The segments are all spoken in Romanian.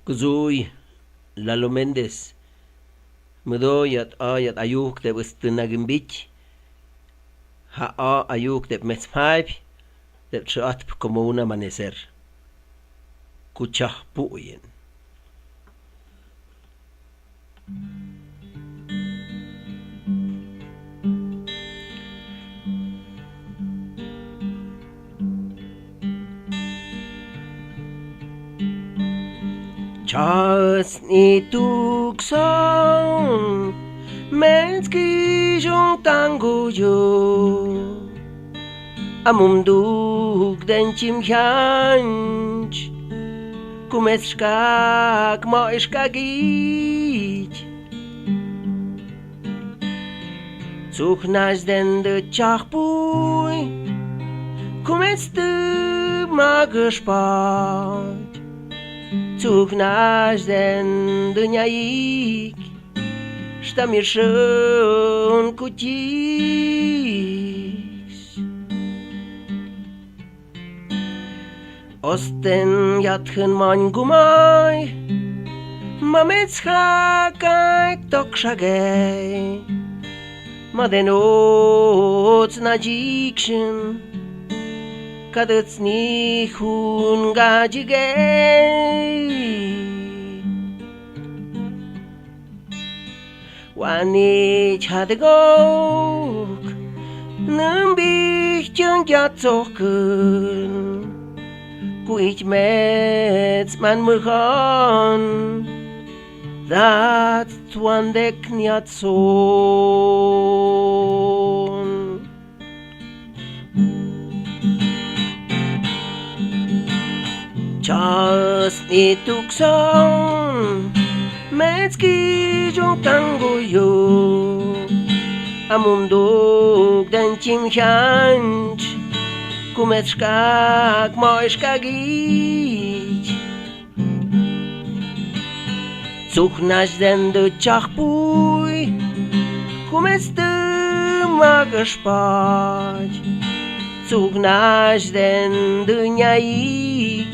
Kuzuy, Lalo Méndez, Mudoyat ayat ayuk de Bustunagimbich, ayuk de Metzmaib, de Tsyäjpuyën como un amanecer. Tsyäjpuyën. Chas ni tukson męski tango yo amumduk dencim hianch kumeskak moiskagich Zuchnas den de tsyäjpuy kumesty magespat Zuchnas den de nyajik sta mir schön kutis Osten jatchen man gumai Mamets hakaj tokshagej Ma den ots na dzikshin Kadec ni hun gadzigej Wanich hadegok Nambich tsyäjpuyën Kuich mets man mechan Dat tuandek nyajtanyëts Chas ni tukson Męski tango yo Amumduk dencim hianch Kumeskak moiskagich Zuchnas den de tsyäjpuy Kumesty magespat Zuchnas den de nyajik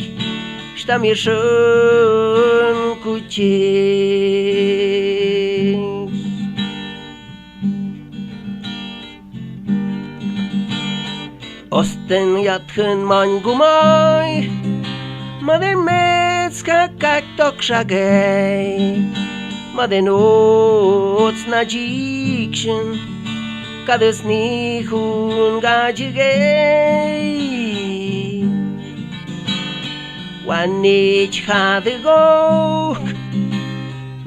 Sta mir schön kutis Osten jatchen man gumai Ma den metzkakak tokshagej Ma den ots na dzikshin Kades ni hun gadzigej Wanich hadegok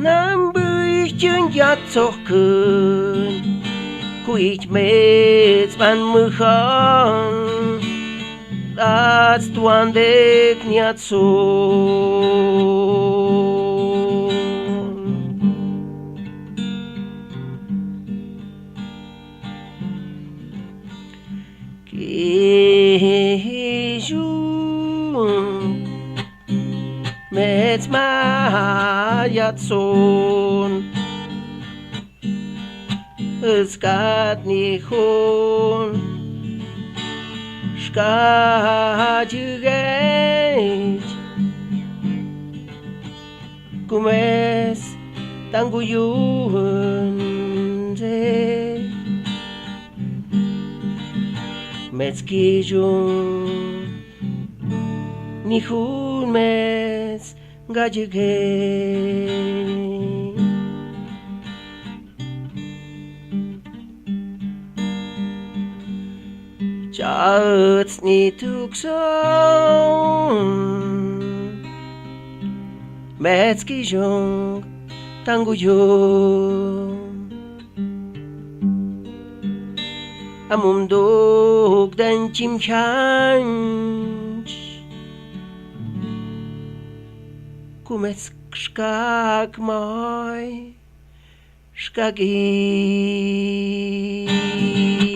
Nambich tsyäjpuyën Kuich mets man mechan Dat tuandek nyajtanyëts Mets mayatson Skat ni hun Skadzigej Kumes tanguyun Metzkijun Ni hun mets gadzigej Chats ni tukson Metzkijun tanguyun Amumduk dencim hianch Kumeskak moiskagich